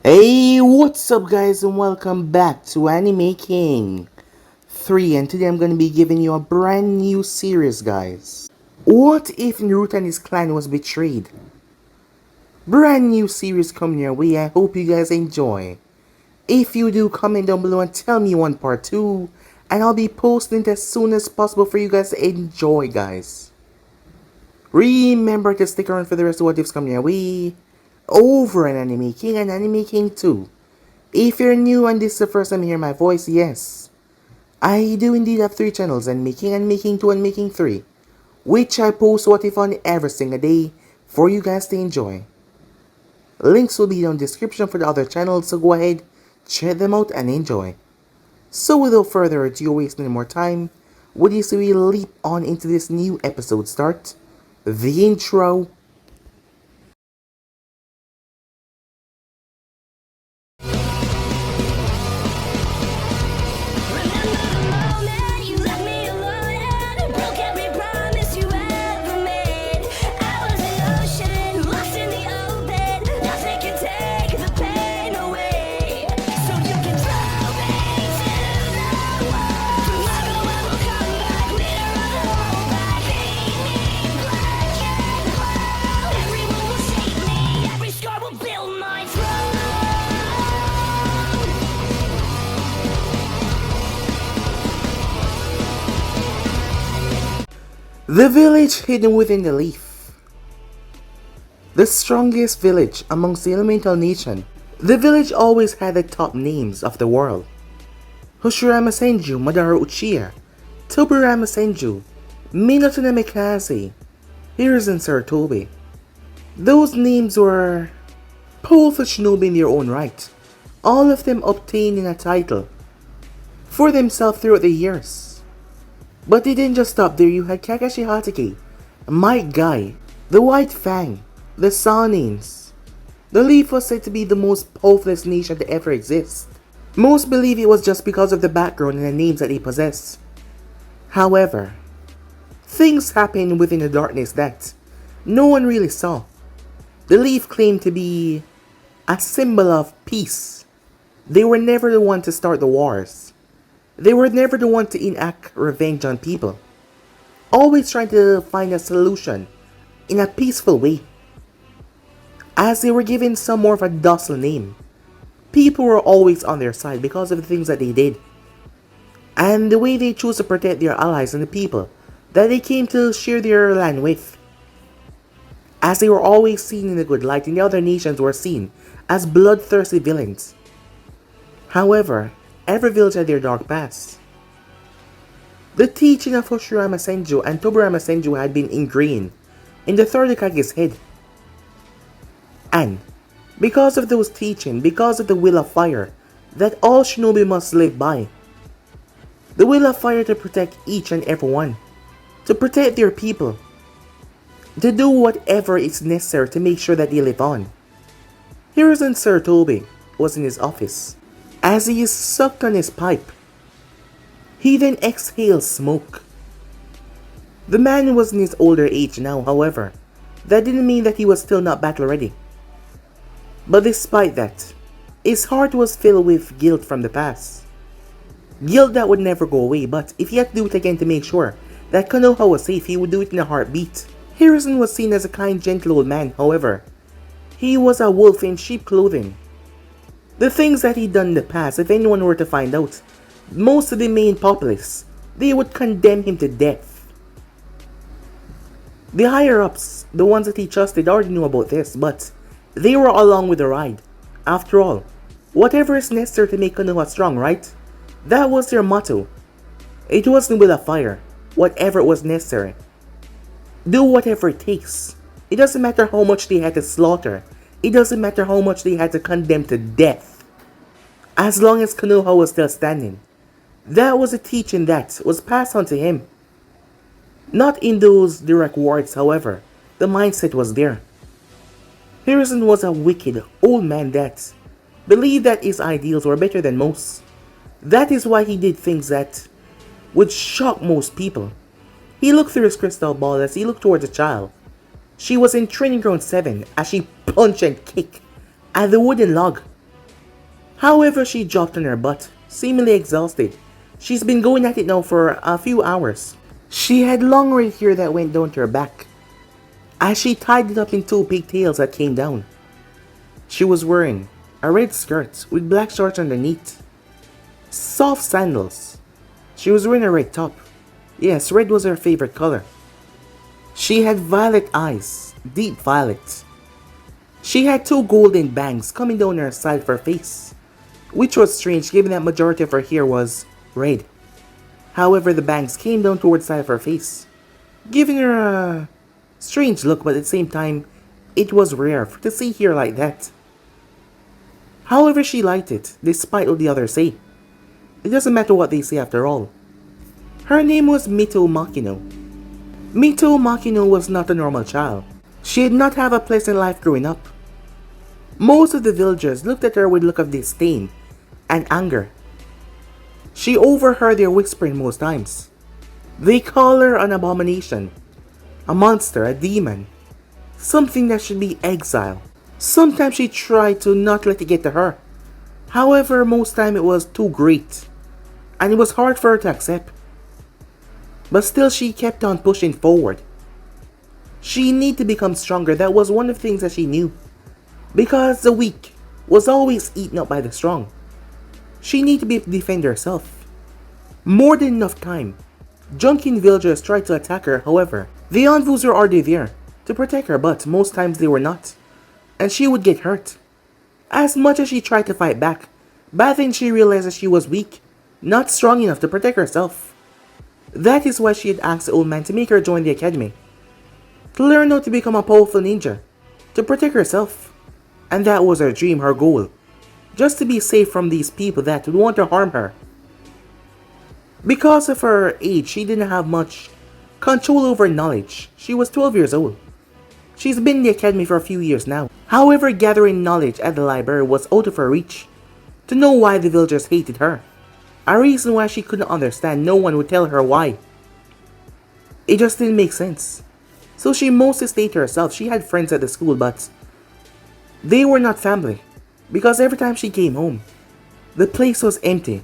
Hey, what's up guys and welcome back to Anime King 3, and today I'm going to be giving you a brand new series guys. What if Naruto and his clan was betrayed? Brand new series coming your way, I hope you guys enjoy. If you do, comment down below and tell me you want part 2, and I'll be posting it as soon as possible for you guys to enjoy guys. Remember to stick around for the rest of what ifs coming your way over an Anime King and Anime King 2. If you're new and this is the first time you hear my voice, yes, I do indeed have 3 channels, and Making 2 and Making 3, which I post what if on every single day for you guys to enjoy. Links will be down in the description for the other channels, so go ahead, check them out and enjoy. So without further ado, wasting any more time, would you say we leap on into this new episode start? The intro. The village hidden within the leaf. The strongest village amongst the elemental nation. The village always had the top names of the world. Hoshirama Senju, Madara Uchiha, Toburama Senju, Minato Namikaze, Hiruzen Sarutobi. Those names were powerful shinobi in their own right, all of them obtaining a title for themselves throughout the years. But they didn't just stop there. You had Kakashi Hatake, Might Guy, the White Fang, the Sanins. The Leaf was said to be the most powerful nation to ever exist. Most believe it was just because of the background and the names that they possess. However, things happened within the darkness that no one really saw. The Leaf claimed to be a symbol of peace. They were never the one to start the wars. They were never the one to enact revenge on people, always trying to find a solution in a peaceful way. As they were given some more of a docile name, people were always on their side because of the things that they did, and the way they chose to protect their allies and the people that they came to share their land with. As they were always seen in a good light, and the other nations were seen as bloodthirsty villains. However, every village had their dark past. The teaching of Hoshirama Senju and Toburama Senju had been ingrained in the third Hokage's head. And because of those teaching, because of the will of fire that all shinobi must live by, the will of fire to protect each and every one, to protect their people, to do whatever is necessary to make sure that they live on. Hiruzen Sarutobi was in his office. As he sucked on his pipe, he then exhaled smoke. The man was in his older age now, however, that didn't mean that he was still not battle ready. But despite that, his heart was filled with guilt from the past. Guilt that would never go away, but if he had to do it again to make sure that Konoha was safe, he would do it in a heartbeat. Hiruzen was seen as a kind, gentle old man, however, he was a wolf in sheep clothing. The things that he'd done in the past, if anyone were to find out, most of the main populace, they would condemn him to death. The higher-ups, the ones that he trusted, already knew about this, but they were along with the ride. After all, whatever is necessary to make Konoha strong, right? That was their motto. It wasn't with a fire, whatever was necessary. Do whatever it takes. It doesn't matter how much they had to slaughter. It doesn't matter how much they had to condemn to death. As long as Konoha was still standing. That was a teaching that was passed on to him. Not in those direct words, however, the mindset was there. Hiruzen was a wicked old man that believed that his ideals were better than most. That is why he did things that would shock most people. He looked through his crystal ball as he looked towards a child. She was in training ground 7 as she punched and kicked at the wooden log. However, she dropped on her butt, seemingly exhausted. She's been going at it now for a few hours. She had long red hair that went down to her back, as she tied it up in two pigtails that came down. She was wearing a red skirt with black shorts underneath, soft sandals. She was wearing a red top. Yes, red was her favorite color. She had violet eyes, deep violet. She had two golden bangs coming down her side of her face, which was strange given that majority of her hair was red. However, the bangs came down towards the side of her face, giving her a strange look, but at the same time, it was rare to see hair like that. However, she liked it, despite what the others say. It doesn't matter what they say after all. Her name was Mito Makino. Mito Makino was not a normal child. She did not have a pleasant life growing up. Most of the villagers looked at her with a look of disdain and anger. She overheard their whispering most times. They call her an abomination, a monster, a demon, something that should be exiled. Sometimes she tried to not let it get to her. However, most time it was too great, and it was hard for her to accept. But still she kept on pushing forward. She needed to become stronger. That was one of the things that she knew. Because the weak was always eaten up by the strong. She needed to be able to defend herself. More than enough time. Drunken villagers tried to attack her, however. The envoys were already there to protect her, but most times they were not. And she would get hurt. As much as she tried to fight back, by then she realized that she was weak, not strong enough to protect herself. That is why she had asked the old man to make her join the academy. To learn how to become a powerful ninja, to protect herself. And that was her dream, her goal. Just to be safe from these people that would want to harm her. Because of her age, she didn't have much control over knowledge. She was 12 years old. She's been in the academy for a few years now. However, gathering knowledge at the library was out of her reach. To know why the villagers hated her. A reason why she couldn't understand, no one would tell her why. It just didn't make sense. So she mostly stayed to herself. She had friends at the school, but they were not family. Because every time she came home, the place was empty.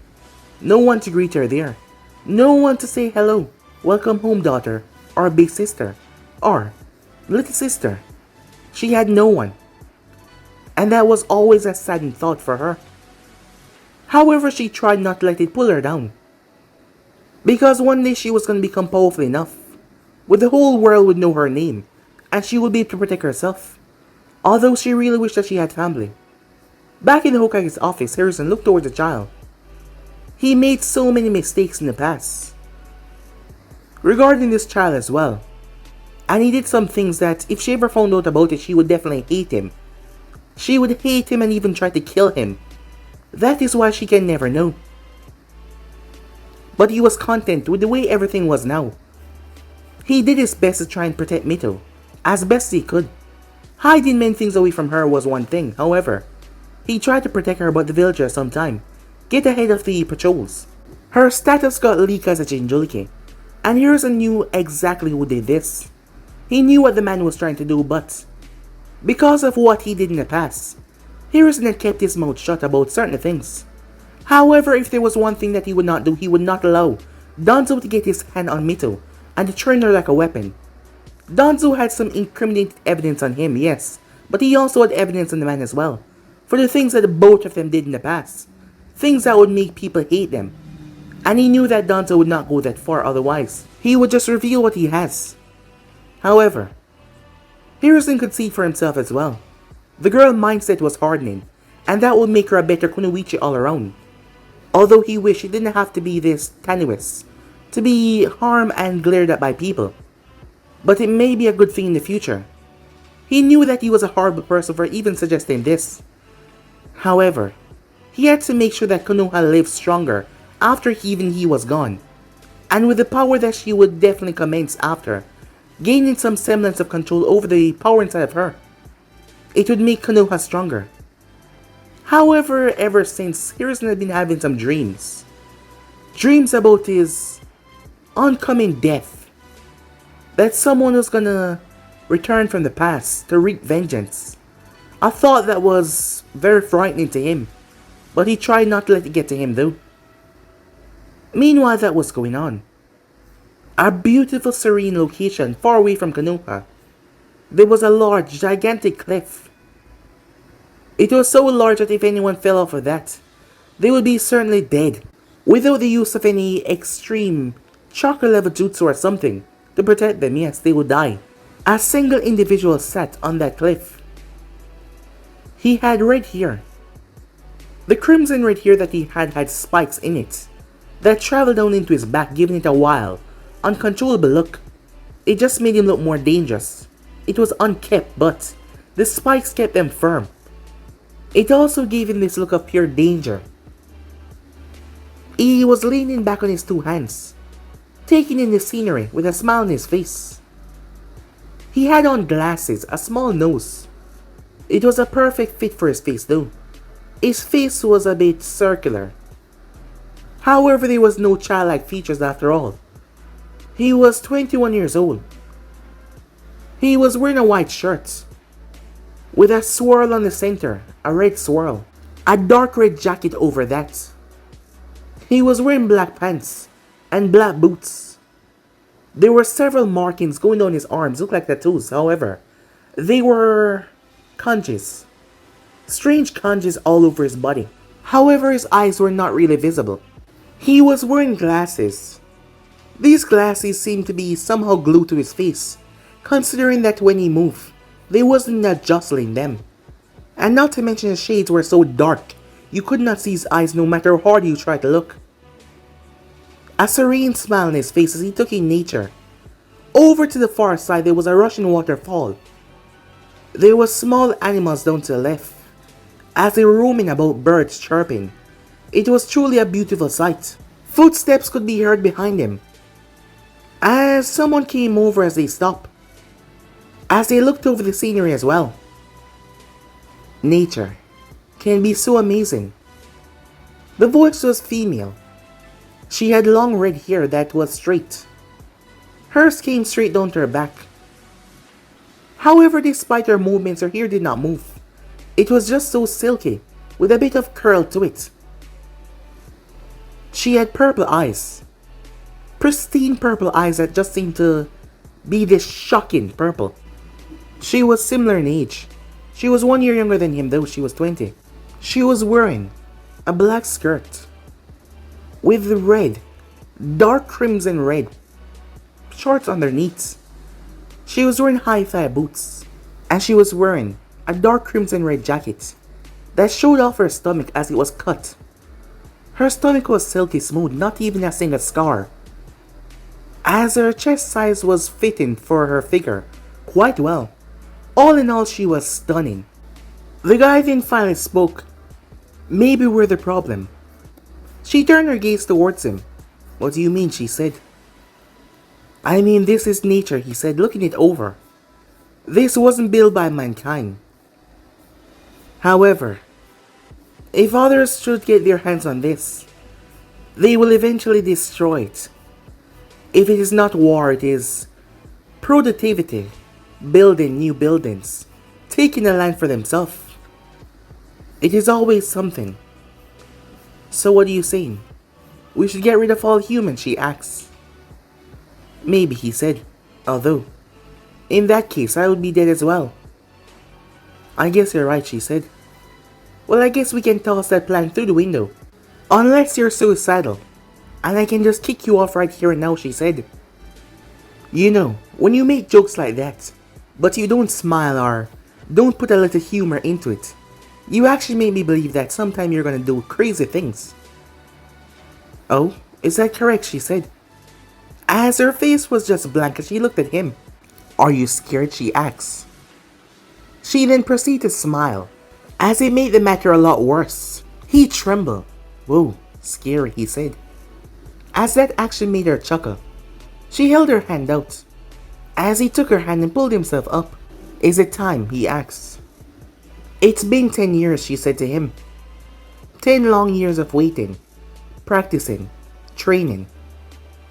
No one to greet her there. No one to say hello, welcome home daughter, or big sister, or little sister. She had no one. And that was always a saddening thought for her. However, she tried not to let it pull her down. Because one day she was going to become powerful enough, where the whole world would know her name, and she would be able to protect herself. Although she really wished that she had family. Back in the Hokage's office, Hiruzen looked towards the child. He made so many mistakes in the past. Regarding this child as well. And he did some things that if she ever found out about it, she would definitely hate him. She would hate him and even try to kill him. That is why she can never know. But he was content with the way everything was now. He did his best to try and protect Mito, as best he could. Hiding many things away from her was one thing, however. He tried to protect her about the villagers sometime, get ahead of the patrols. Her status got leaked as a Jinjuriki, and Hiruzen knew exactly who did this. He knew what the man was trying to do, but because of what he did in the past, Hiruzen had kept his mouth shut about certain things. However, if there was one thing that he would not do, he would not allow Danzo to get his hand on Mito and to turn her like a weapon. Danzo had some incriminating evidence on him, yes, but he also had evidence on the man as well, for the things that both of them did in the past, things that would make people hate them. And he knew that Danzo would not go that far otherwise. He would just reveal what he has. However, Hiruzen could see for himself as well. The girl mindset was hardening, and that would make her a better kunoichi all around. Although he wished he didn't have to be this tenuous, to be harmed and glared at by people. But it may be a good thing in the future. He knew that he was a horrible person for even suggesting this. However, he had to make sure that Konoha lived stronger after even he was gone. And with the power that she would definitely commence after, gaining some semblance of control over the power inside of her, it would make Konoha stronger. However, ever since, Hiruzen had been having some dreams. Dreams about his oncoming death. That someone was gonna return from the past to wreak vengeance. A thought that was very frightening to him. but he tried not to let it get to him though. Meanwhile, that was going on. A beautiful serene location far away from Konoha. There was a large, gigantic cliff. It was so large that if anyone fell off of that, they would be certainly dead, without the use of any extreme chakra level jutsu or something to protect them. Yes, they would die. A single individual sat on that cliff. He had red hair. The crimson red hair that he had spikes in it that traveled down into his back, giving it a wild, uncontrollable look. It just made him look more dangerous. It was unkempt, but the spikes kept them firm. It also gave him this look of pure danger. He was leaning back on his two hands, taking in the scenery with a smile on his face. He had on glasses, a small nose. It was a perfect fit for his face though. His face was a bit circular. However, there was no childlike features after all. He was 21 years old. He was wearing a white shirt with a swirl on the center, a red swirl, a dark red jacket over that. He was wearing black pants and black boots. There were several markings going down his arms, looked like tattoos. However, they were kanjis, strange kanjis all over his body. However, his eyes were not really visible. He was wearing glasses. These glasses seemed to be somehow glued to his face, considering that when he moved, they wasn't adjusting them. And not to mention his shades were so dark, you could not see his eyes no matter how hard you tried to look. A serene smile on his face as he took in nature. Over to the far side there was a rushing waterfall. There were small animals down to the left, as they were roaming about, birds chirping. It was truly a beautiful sight. Footsteps could be heard behind him, as someone came over as they stopped, as they looked over the scenery as well. Nature can be so amazing. The voice was female. She had long red hair that was straight. Hers came straight down to her back. However, despite her movements, her hair did not move. It was just so silky, with a bit of curl to it. She had purple eyes. Pristine purple eyes that just seemed to be this shocking purple. She was similar in age. She was 1 year younger than him though, she was 20. She was wearing a black skirt with red, dark crimson red shorts underneath. She was wearing high-thigh boots, and she was wearing a dark crimson red jacket that showed off her stomach as it was cut. Her stomach was silky smooth, not even a single scar, as her chest size was fitting for her figure quite well. All in all, she was stunning. The guy then finally spoke. Maybe we're the problem. She turned her gaze towards him. What do you mean? She said. I mean, this is nature, he said, looking it over. This wasn't built by mankind. However, if others should get their hands on this, they will eventually destroy it. If it is not war, it is productivity, building new buildings, taking the land for themselves. It is always something. So what are you saying? We should get rid of all humans, she asks. Maybe, he said, although, in that case, I would be dead as well. I guess you're right, she said. Well, I guess we can toss that plan through the window. Unless you're suicidal, and I can just kick you off right here and now, she said. You know, when you make jokes like that, but you don't smile or don't put a little humor into it, you actually make me believe that sometime you're gonna do crazy things. Oh, is that correct, she said. As her face was just blank as she looked at him. Are you scared, she asks. She then proceeded to smile, as it made the matter a lot worse. He trembled. Whoa, scary, he said. As that action made her chuckle, she held her hand out. As he took her hand and pulled himself up. Is it time, he asked. It's been 10 years, she said to him. 10 long years of waiting, practicing, training.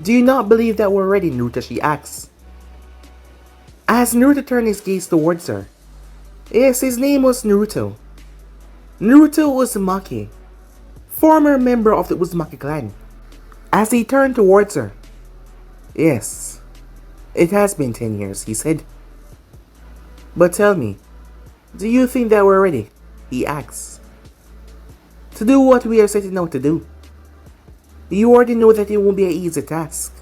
Do you not believe that we're ready, Naruto, she asks. As Naruto turned his gaze towards her. Yes, his name was Naruto. Naruto Uzumaki. former member of the Uzumaki clan. As he turned towards her. Yes, it has been 10 years, he said. But tell me, do you think that we're ready? He asks. To do what we are setting out to do. You already know that it won't be an easy task.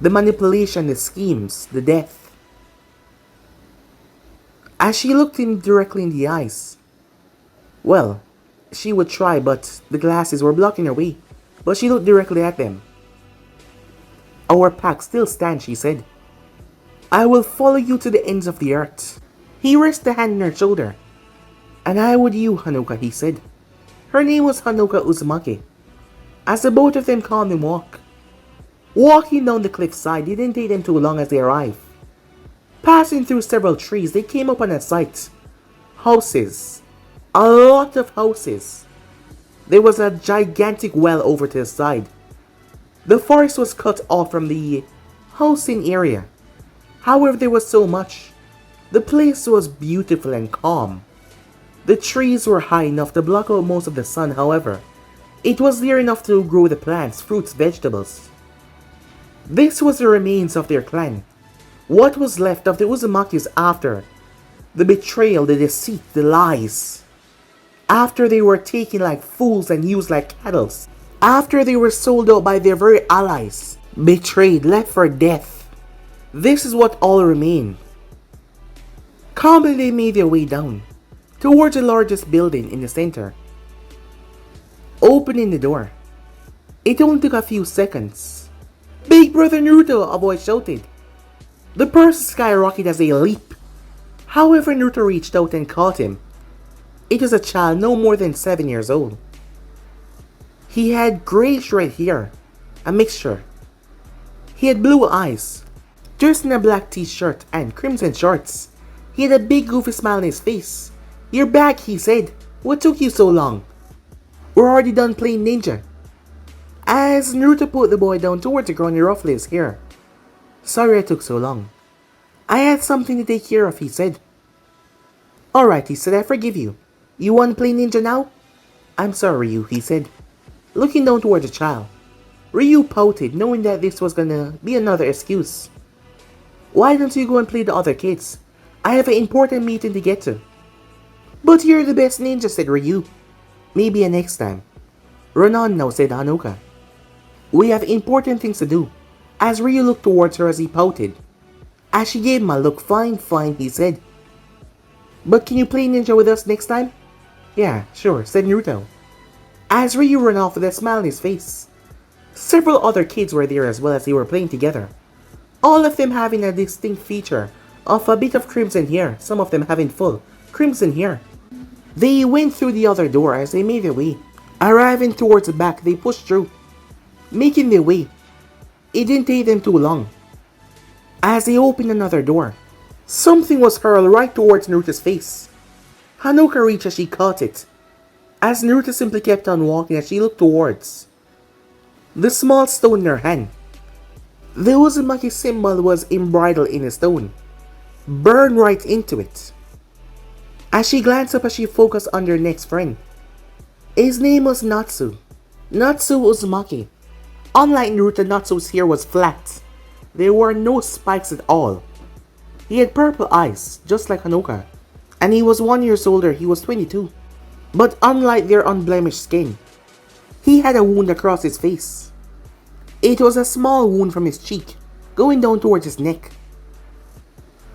The manipulation, the schemes, the death. As she looked him directly in the eyes. Well, she would try, but the glasses were blocking her way. But she looked directly at them. Our pact still stands, she said. I will follow you to the ends of the earth. He rested a hand on her shoulder. And I with you, Hanuka, he said. Her name was Hanuka Uzumaki. As the both of them calmly walked. Walking down the cliffside, it didn't take them too long as they arrived. Passing through several trees, they came upon a sight. Houses. A lot of houses. There was a gigantic well over to the side. The forest was cut off from the housing area. However, there was so much. The place was beautiful and calm. The trees were high enough to block out most of the sun, however. It was near enough to grow the plants, fruits, vegetables. This was the remains of their clan. What was left of the Uzumakis after the betrayal, the deceit, the lies. After they were taken like fools and used like cattle. After they were sold out by their very allies. Betrayed, left for death. This is what all remained. Calmly they made their way down, towards the largest building in the center. Opening the door. It only took a few seconds. Big Brother Naruto, a voice shouted. The person skyrocketed as they leaped. However, Naruto reached out and caught him. It was a child no more than 7 years old. He had grayish red hair, a mixture. He had blue eyes, dressed in a black t-shirt and crimson shorts. He had a big goofy smile on his face. You're back, he said. What took you so long? We're already done playing ninja. As Naruto put the boy down towards the ground, he ruffled his hair. Sorry I took so long. I had something to take care of, he said. Alright, he said, I forgive you. You want to play ninja now? I'm sorry, Ryu, he said, looking down towards the child. Ryu pouted, knowing that this was gonna be another excuse. Why don't you go and play the other kids? I have an important meeting to get to. But you're the best ninja, said Ryu. Maybe a next time. Run on now, said Hanuka. We have important things to do. As Ryu looked towards her as he pouted. As she gave him a look, fine, he said. But can you play ninja with us next time? Yeah, sure, said Naruto. As Ryu ran off with a smile on his face. Several other kids were there as well as they were playing together. All of them having a distinct feature of a bit of crimson hair, some of them having full crimson hair. They went through the other door as they made their way. Arriving towards the back, they pushed through, making their way. It didn't take them too long. As they opened another door, something was hurled right towards Naruto's face. Hanuka reached as she caught it, as Naruto simply kept on walking as she looked towards the small stone in her hand. The Uzumaki symbol was embroidered in a stone, burned right into it. As she glanced up as she focused on their next friend. His name was Natsu. Natsu Uzumaki. Unlike Naruto, Natsu's hair was flat. There were no spikes at all. He had purple eyes, just like Hanuka. And he was 1 year older, he was 22. But unlike their unblemished skin, he had a wound across his face. It was a small wound from his cheek, going down towards his neck.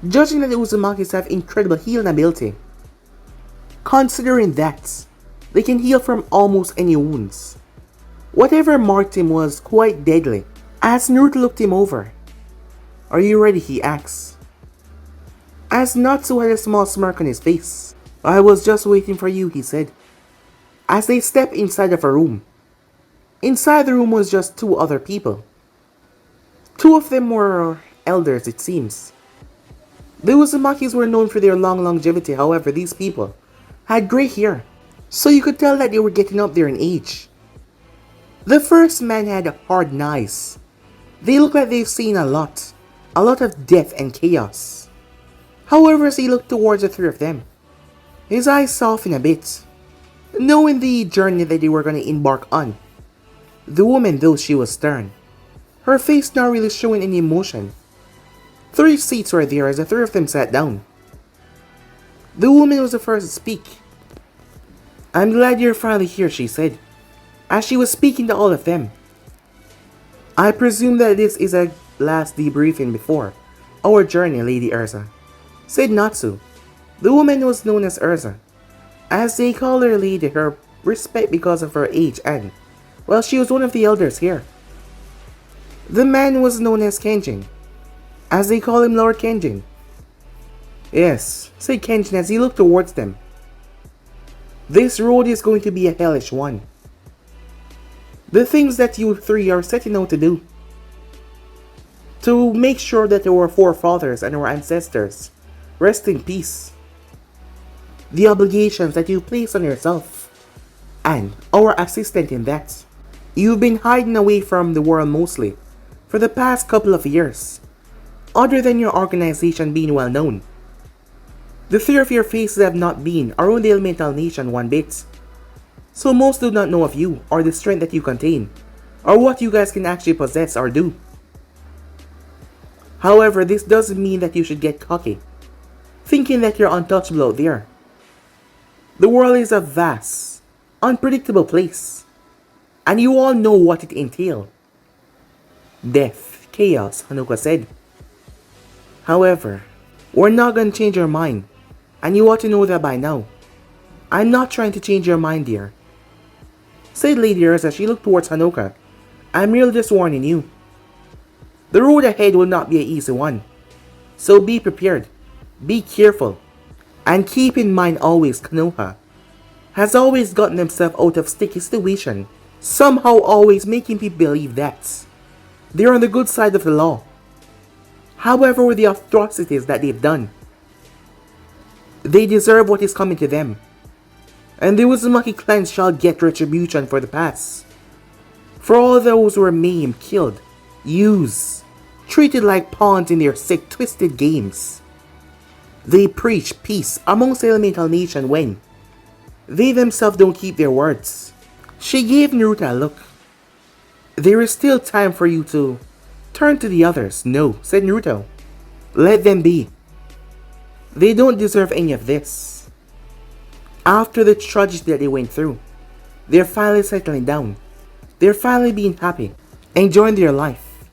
Judging that the Uzumakis have incredible healing ability, considering that they can heal from almost any wounds, whatever marked him was quite deadly. As Naruto looked him over. Are you ready? He asked. As Natsu had a small smirk on his face. I was just waiting for you, he said. As they stepped inside of a room. Inside the room was just two other people. Two of them were elders, it seems. The Uzumakis were known for their long longevity, however, these people had grey hair, so you could tell that they were getting up there in age. The first man had hard eyes. They looked like they've seen a lot of death and chaos. However, as he looked towards the three of them, his eyes softened a bit. knowing the journey that they were going to embark on. The woman, though she was stern, her face not really showing any emotion. 3 seats were there as the 3 of them sat down. The woman was the first to speak. "I'm glad you're finally here," she said, as she was speaking to all of them. "I presume that this is a last debriefing before our journey, Lady Urza," said Natsu. The woman was known as Urza, as they called her lady her respect because of her age and, well, she was one of the elders here. The man was known as Kenjin, as they call him Lord Kenjin. "Yes," said Kenjin as he looked towards them. "This road is going to be a hellish one. The things that you 3 are setting out to do, to make sure that our forefathers and our ancestors rest in peace. The obligations that you place on yourself, and our assistant in that. You've been hiding away from the world mostly for the past couple of years, other than your organization being well known. The 3 of your faces have not been around the elemental nation one bit, so most do not know of you or the strength that you contain, or what you guys can actually possess or do. However, this doesn't mean that you should get cocky, thinking that you're untouchable out there. The world is a vast, unpredictable place, and you all know what it entails. Death, chaos," Hanuka said. "However, we're not going to change your mind, and you ought to know that by now. I'm not trying to change your mind, dear," said Lady Urza as she looked towards Hanuka. "I'm merely just warning you. The road ahead will not be an easy one, so be prepared, be careful, and keep in mind always Konoha has always gotten themselves out of sticky situation, somehow always making people believe that they're on the good side of the law. However, with the atrocities that they've done, they deserve what is coming to them, and the Uzumaki clan shall get retribution for the past. For all those who were maimed, killed, used, treated like pawns in their sick, twisted games. They preach peace amongst the elemental nation when they themselves don't keep their words." She gave Naruto a look. "There is still time for you to turn to the others." "No," said Naruto. "Let them be. They don't deserve any of this. After the tragedy that they went through, they're finally settling down. They're finally being happy, enjoying their life,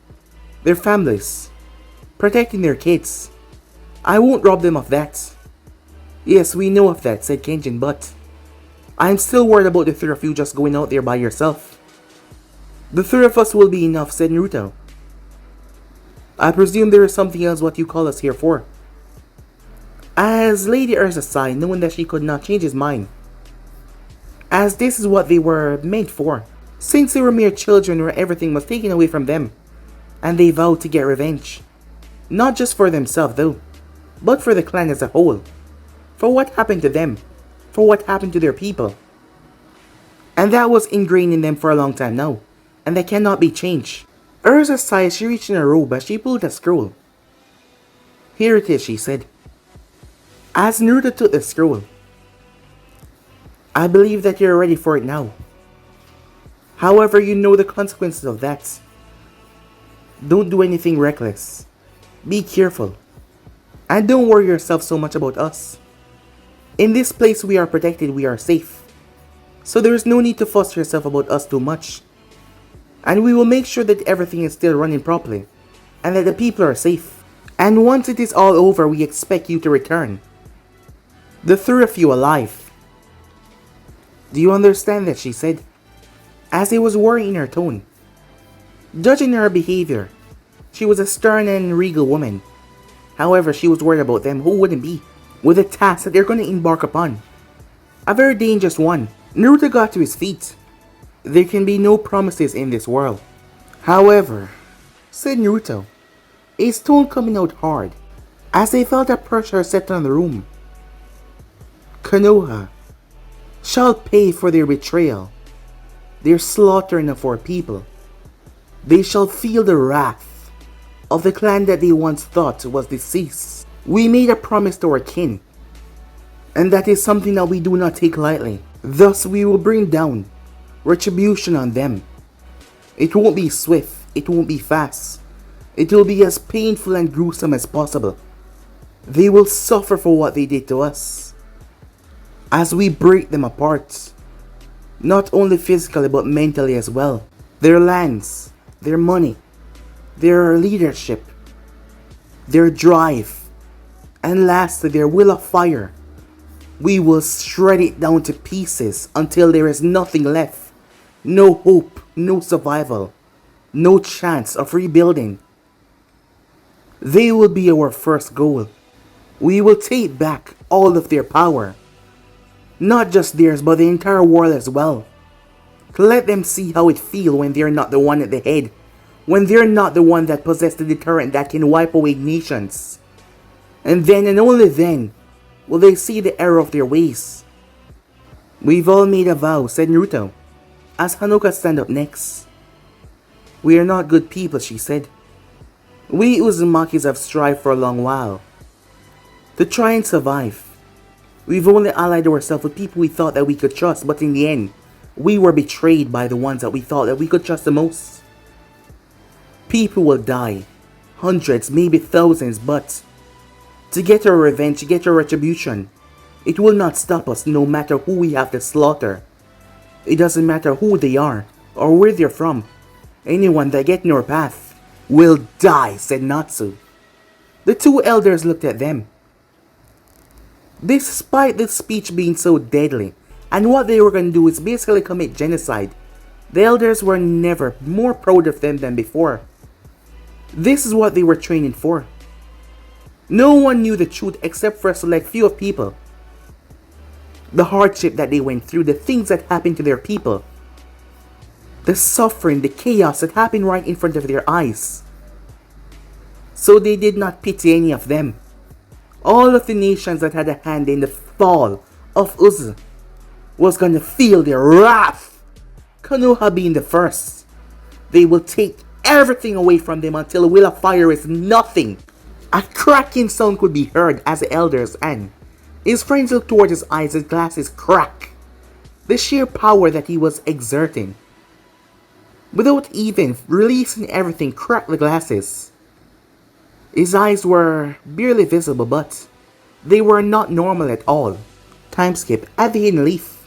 their families, protecting their kids. I won't rob them of that." "Yes, we know of that," said Kenjin, "but I'm still worried about the 3 of you just going out there by yourself." "The 3 of us will be enough," said Naruto. "I presume there is something else what you call us here for." As Lady Urza sighed, knowing that she could not change his mind, as this is what they were meant for, since they were mere children where everything was taken away from them, and they vowed to get revenge. Not just for themselves though, but for the clan as a whole, for what happened to them, for what happened to their people. And that was ingrained in them for a long time now, and that cannot be changed. Urza sighed as she reached in her robe as she pulled a scroll. "Here it is," she said. As Naruto took the scroll, "I believe that you're ready for it now. However, you know the consequences of that. Don't do anything reckless. Be careful. And don't worry yourself so much about us. In this place we are protected, we are safe. So there is no need to fuss yourself about us too much. And we will make sure that everything is still running properly, and that the people are safe. And once it is all over, we expect you to return. The 3 of you alive." "Do you understand that?" she said, as it was worry in her tone. Judging her behavior, she was a stern and regal woman. However, she was worried about them. Who wouldn't be? With the task that they're going to embark upon. A very dangerous one. Naruto got to his feet. "There can be no promises in this world. However," said Naruto, his tone coming out hard, as they felt a pressure set on the room. "Konoha shall pay for their betrayal, their slaughtering of our people. They shall feel the wrath of the clan that they once thought was deceased. We made a promise to our kin, and that is something that we do not take lightly. Thus we will bring down retribution on them. It won't be swift, it won't be fast. It will be as painful and gruesome as possible. They will suffer for what they did to us. As we break them apart, not only physically but mentally as well. Their lands, their money, their leadership, their drive, and lastly their will of fire. We will shred it down to pieces until there is nothing left. No hope, no survival, no chance of rebuilding. They will be our first goal. We will take back all of their power. Not just theirs, but the entire world as well. To let them see how it feels when they're not the one at the head. When they're not the one that possess the deterrent that can wipe away nations. And then and only then will they see the error of their ways. We've all made a vow, said Naruto, as Hanoka stand up next. We are not good people, she said. We Uzumakis have strived for a long while to try and survive. We've only allied ourselves with people we thought that we could trust, but in the end, we were betrayed by the ones that we thought that we could trust the most. People will die, hundreds, maybe thousands, but to get our revenge, to get our retribution, it will not stop us no matter who we have to slaughter. It doesn't matter who they are or where they're from. Anyone that gets in our path will die, said Natsu. The two elders looked at them. Despite this speech being so deadly, and what they were going to do is basically commit genocide, the elders were never more proud of them than before. This is what they were training for. No one knew the truth except for a select few of people. The hardship that they went through, the things that happened to their people, the suffering, the chaos that happened right in front of their eyes. So they did not pity any of them. All of the nations that had a hand in the fall of Uz was gonna feel their wrath. Konoha being the first. They will take everything away from them until the will of fire is nothing. A cracking sound could be heard as the elders and his friends looked toward his eyes, his glasses crack. The sheer power that he was exerting, without even releasing everything, cracked the glasses. His eyes were barely visible, but they were not normal at all. Time skip at the hidden leaf.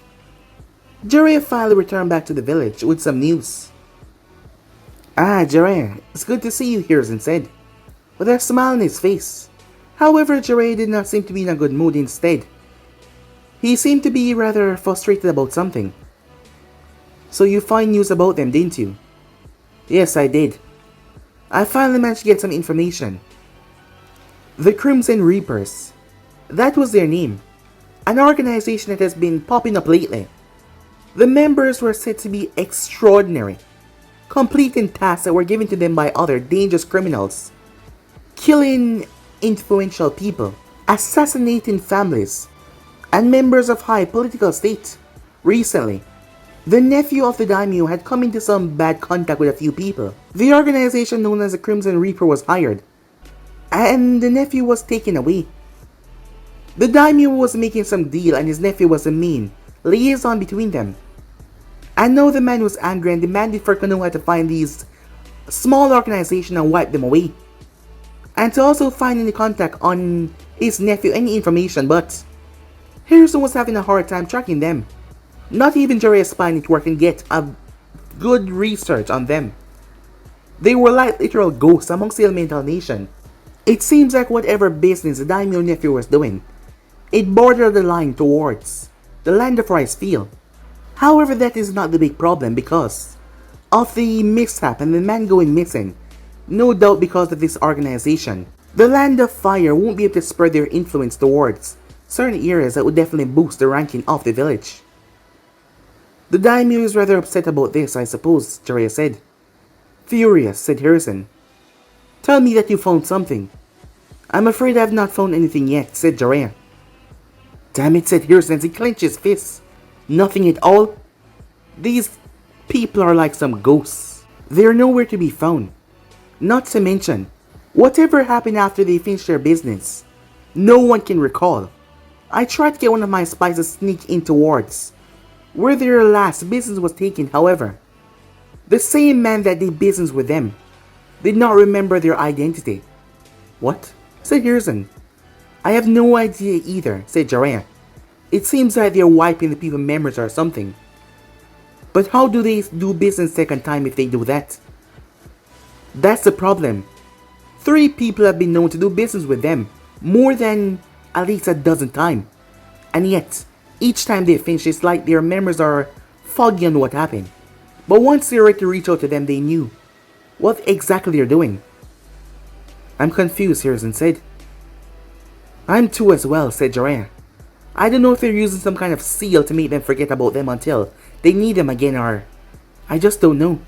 Jiraiya finally returned back to the village with some news. Ah, Jiraiya, it's good to see you, Hiruzen said, with a smile on his face. However, Jiraiya did not seem to be in a good mood instead. He seemed to be rather frustrated about something. So you find news about them, didn't you? Yes, I did. I finally managed to get some information. The Crimson Reapers. That was their name. An organization that has been popping up lately. The members were said to be extraordinary, completing tasks that were given to them by other dangerous criminals, killing influential people, assassinating families, and members of high political state. Recently, the nephew of the daimyo had come into some bad contact with a few people. The organization known as the Crimson Reaper was hired, and the nephew was taken away. The daimyo was making some deal and his nephew was the main liaison between them. And now the man was angry and demanded for Konoha to find these small organizations and wipe them away. And to also find any contact on his nephew, any information, but Hiruzen was having a hard time tracking them. Not even Jiraiya's spy network can get a good research on them. They were like literal ghosts amongst the elemental nation. It seems like whatever business the daimyo nephew was doing, it bordered the line towards the land of rice field. However, that is not the big problem because of the mishap and the man going missing. No doubt because of this organization. The land of fire won't be able to spread their influence towards certain areas that would definitely boost the ranking of the village. The daimyo is rather upset about this, I suppose, Jiraiya said. Furious, said Hiruzen. Tell me that you found something. I'm afraid I have not found anything yet, said Jiraiya. Damn it, said Hiruzen as he clenched his fists. Nothing at all? These people are like some ghosts. They are nowhere to be found. Not to mention, whatever happened after they finished their business, no one can recall. I tried to get one of my spies to sneak in towards where their last business was taken. However, the same man that did business with them did not remember their identity. What? Said Hiruzen. I have no idea either, said Jiraiya. It seems like they're wiping the people's memories or something. But how do they do business second time if they do that? That's the problem. 3 people have been known to do business with them more than at least a dozen times. And yet, each time they finish, it's like their memories are foggy on what happened. But once they were ready to reach out to them, they knew what exactly they're doing. I'm confused, Hiruzen said. I'm too as well, said Jiraiya. I don't know if they're using some kind of seal to make them forget about them until they need them again, or I just don't know.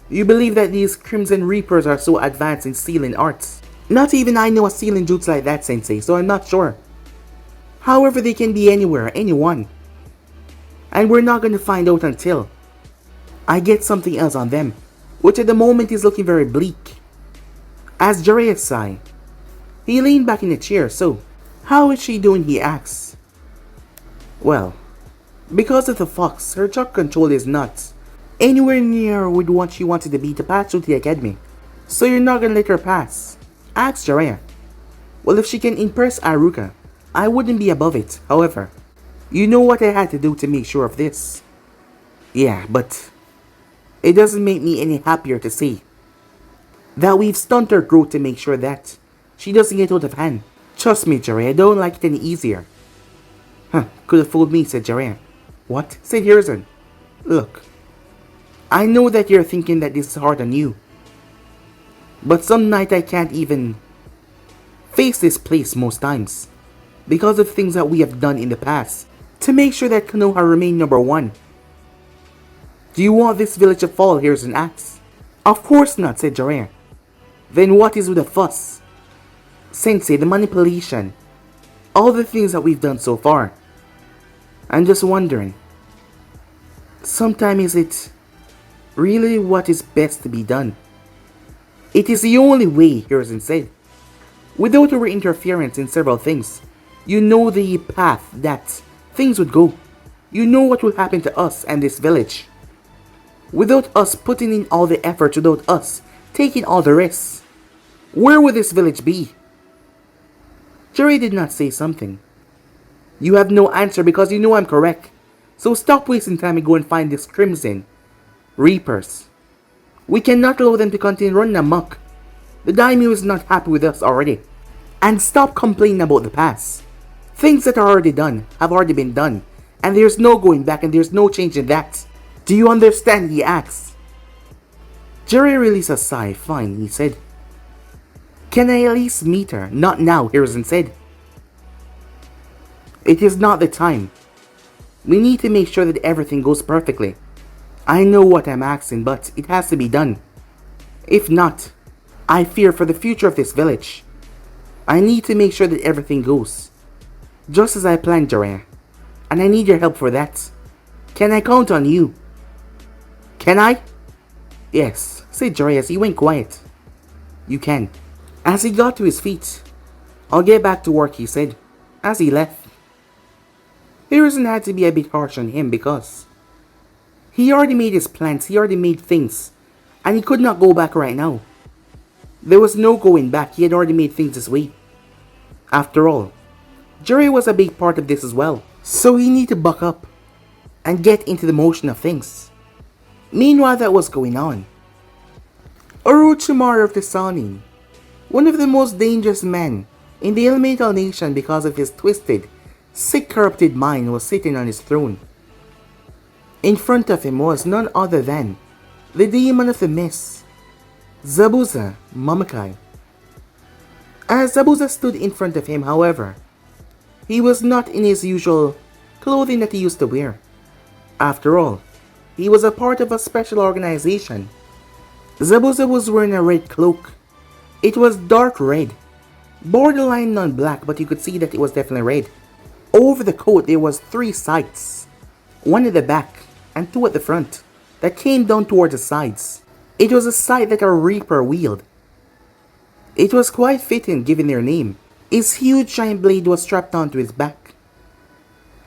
You believe that these Crimson Reapers are so advanced in sealing arts? Not even I know a sealing jutsu like that, Sensei, so I'm not sure. However, they can be anywhere, anyone. And we're not going to find out until I get something else on them, which at the moment is looking very bleak. As Jiraiya sighed, he leaned back in the chair. So, how is she doing, he asks. Well, because of the fox, her chakra control is not anywhere near with what she wanted to be to pass through the academy. So you're not gonna let her pass? Asks Jiraiya. Well, if she can impress Aruka, I wouldn't be above it. However, you know what I had to do to make sure of this. Yeah, but it doesn't make me any happier to see that we've stunted her growth to make sure that she doesn't get out of hand. Trust me, Jiraiya, I don't like it any easier. Huh, could have fooled me, said Jiraiya. What? Said Hiruzen. Look, I know that you're thinking that this is hard on you, but some night I can't even face this place most times because of things that we have done in the past to make sure that Konoha remain number 1. Do you want this village to fall? Hiruzen asks. Of course not, said Jiraiya. Then what is with the fuss? Sensei, the manipulation, all the things that we've done so far. I'm just wondering, sometimes is it really what is best to be done? It is the only way, Hiruzen said. Without our interference in several things, you know the path that things would go. You know what will happen to us and this village. Without us putting in all the effort, without us taking all the risks, where would this village be? Jiraiya did not say something. You have no answer because you know I'm correct. So stop wasting time and go and find this Crimson Reapers. We cannot allow them to continue running amok. The daimyo is not happy with us already. And stop complaining about the past. Things that are already done have already been done. And there's no going back and there's no change in that. Do you understand? He asks. Jiraiya released a sigh. Fine, he said. Can I at least meet her? Not now, Hiruzen said. It is not the time. We need to make sure that everything goes perfectly. I know what I'm asking, but it has to be done. If not, I fear for the future of this village. I need to make sure that everything goes just as I planned, Jiraiya. And I need your help for that. Can I count on you? Can I? Yes, said Jiraiya as he went quiet. You can. As he got to his feet, I'll get back to work, he said, as he left. Hiruzen had to be a bit harsh on him because he already made his plans, he already made things, and he could not go back right now. There was no going back, he had already made things this way. After all, Jiraiya was a big part of this as well, so he needed to buck up and get into the motion of things. Meanwhile, that was going on. Orochimaru of the Sannin, one of the most dangerous men in the elemental nation because of his twisted, sick, corrupted mind, was sitting on his throne. In front of him was none other than the demon of the mist, Zabuza Mamakai. As Zabuza stood in front of him, however, he was not in his usual clothing that he used to wear. After all, he was a part of a special organization. Zabuza was wearing a red cloak. It was dark red, borderline non-black, but you could see that it was definitely red. Over the coat there was 3 sights, one at the back and 2 at the front, that came down towards the sides. It was a sight that a reaper wielded. It was quite fitting given their name. His huge giant blade was strapped onto his back.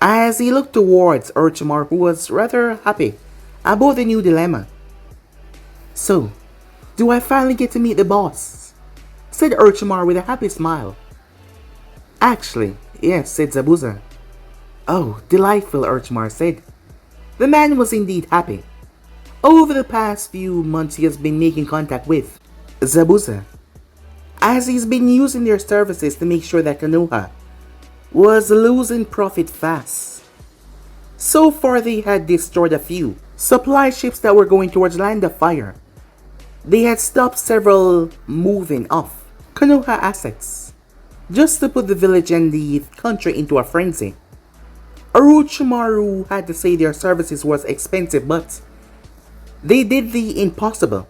as he looked towards Orochimaru, who was rather happy about the new dilemma. "So, do I finally get to meet the boss?" said Orochimaru with a happy smile. "Actually, yes," said Zabuza. "Oh, delightful," Orochimaru said. The man was indeed happy. Over the past few months he has been making contact with Zabuza, as he's been using their services to make sure that Konoha was losing profit fast. So far they had destroyed a few supply ships that were going towards Land of Fire. They had stopped several moving off Konoha assets, just to put the village and the country into a frenzy. Orochimaru had to say their services was expensive, but they did the impossible.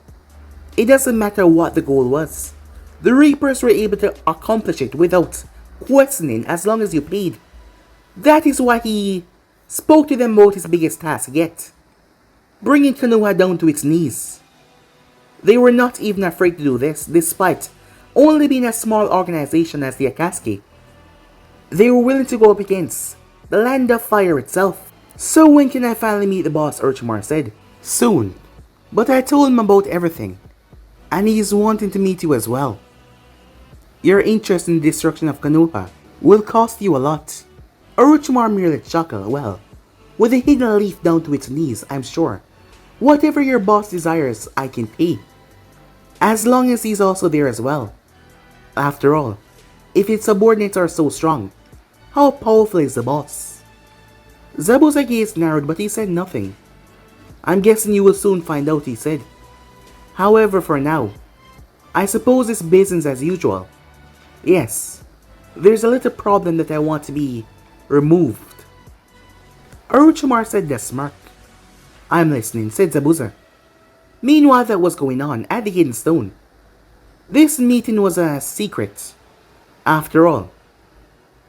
It doesn't matter what the goal was. The Reapers were able to accomplish it without questioning as long as you paid. That is why he spoke to them about his biggest task yet, bringing Konoha down to its knees. They were not even afraid to do this, despite only being a small organization as the Akatsuki. They were willing to go up against the Land of Fire itself. "So when can I finally meet the boss?" Orochimaru said. "Soon. But I told him about everything, and he's wanting to meet you as well. Your interest in the destruction of Konoha will cost you a lot." Orochimaru merely chuckled. "Well, with a hidden leaf down to its knees, I'm sure whatever your boss desires, I can pay. As long as he's also there as well. After all, if its subordinates are so strong, how powerful is the boss?" Zabuza's gaze narrowed, but he said nothing. "I'm guessing you will soon find out," he said. "However, for now, I suppose it's business as usual. Yes, there's a little problem that I want to be removed." Orochimaru said with a smirk. "I'm listening," said Zabuza. Meanwhile, that was going on at the Hidden Stone. This meeting was a secret. After all,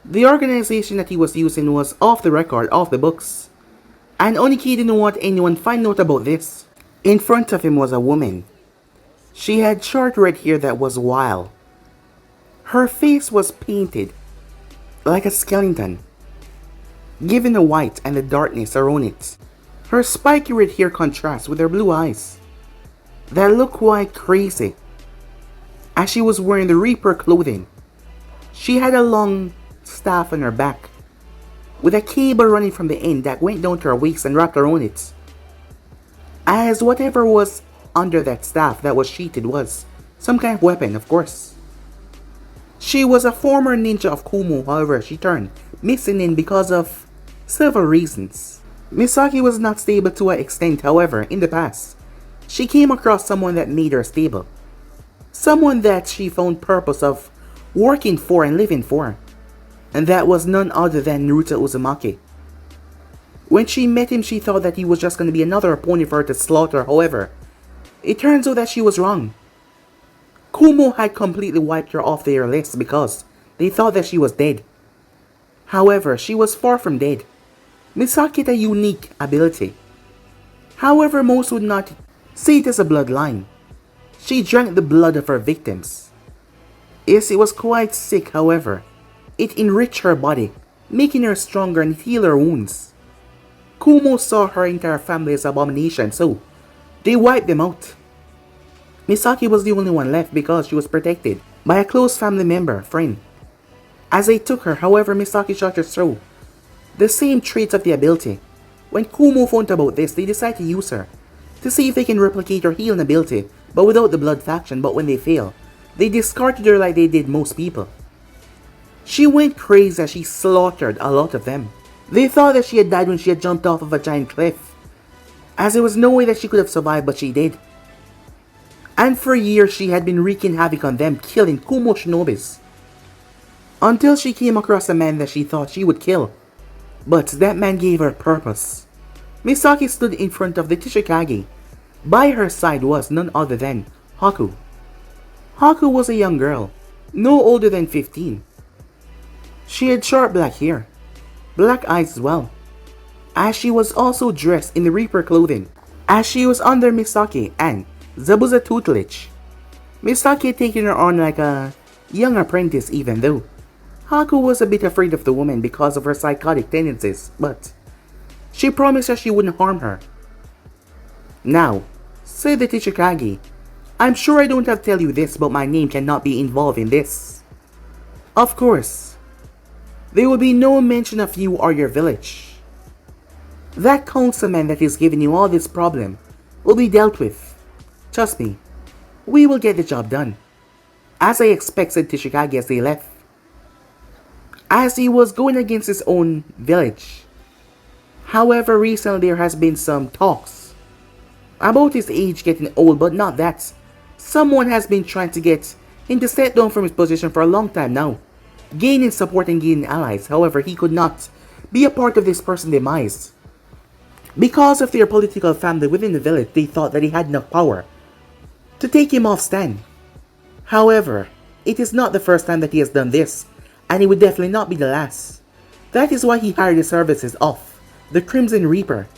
the organization that he was using was off the record, off the books, and Oniki didn't want anyone to find out about this. In front of him was a woman. She had short red hair that was wild. Her face was painted like a skeleton, given the white and the darkness around it. Her spiky red hair contrasts with her blue eyes that looked quite crazy. As she was wearing the Reaper clothing, she had a long staff on her back, with a cable running from the end that went down to her waist and wrapped around it. As whatever was under that staff that was sheeted was some kind of weapon, of course. She was a former ninja of Kumo, however she turned missing in because of several reasons. Misaki was not stable to an extent, however, in the past. She came across someone that made her stable. Someone that she found purpose of working for and living for. And that was none other than Naruto Uzumaki. When she met him, she thought that he was just going to be another opponent for her to slaughter. However, it turns out that she was wrong. Kumo had completely wiped her off their list because they thought that she was dead. However, she was far from dead. Misaki had a unique ability. However, most would not see it as a bloodline. She drank the blood of her victims. Yes, it was quite sick, however. It enriched her body, making her stronger and heal her wounds. Kumo saw her entire family as abomination, so they wiped them out. Misaki was the only one left because she was protected by a close family member, friend. As they took her, however, Misaki shot her through the same traits of the ability. When Kumo found about this, they decided to use her to see if they can replicate her healing ability, but without the blood faction. But when they fail, they discarded her like they did most people. She went crazy as she slaughtered a lot of them. They thought that she had died when she had jumped off of a giant cliff, as there was no way that she could have survived, but she did. And for years she had been wreaking havoc on them, killing Kumo shinobis. Until she came across a man that she thought she would kill. But that man gave her purpose. Misaki stood in front of the Tishikage. By her side was none other than Haku. Haku was a young girl, no older than 15. She had short black hair, black eyes as well, as she was also dressed in the Reaper clothing, as she was under Misaki and Zabuza tutelage. Misaki had taken her on like a young apprentice even though Haku was a bit afraid of the woman because of her psychotic tendencies, but she promised that she wouldn't harm her. Now, said the Tsuchikage, I'm sure I don't have to tell you this, but my name cannot be involved in this. Of course, there will be no mention of you or your village. That councilman that is giving you all this problem will be dealt with. Trust me, we will get the job done. As I expect, said Tsuchikage as they left. As he was going against his own village. However, recently there has been some talks about his age getting old, but not that. Someone has been trying to get him to step down from his position for a long time now, gaining support and gaining allies. However, he could not be a part of this person's demise. Because of their political family within the village, they thought that he had enough power to take him off stand. However, it is not the first time that he has done this, and it would definitely not be the last. That is why he hired the services of the Crimson Reaper,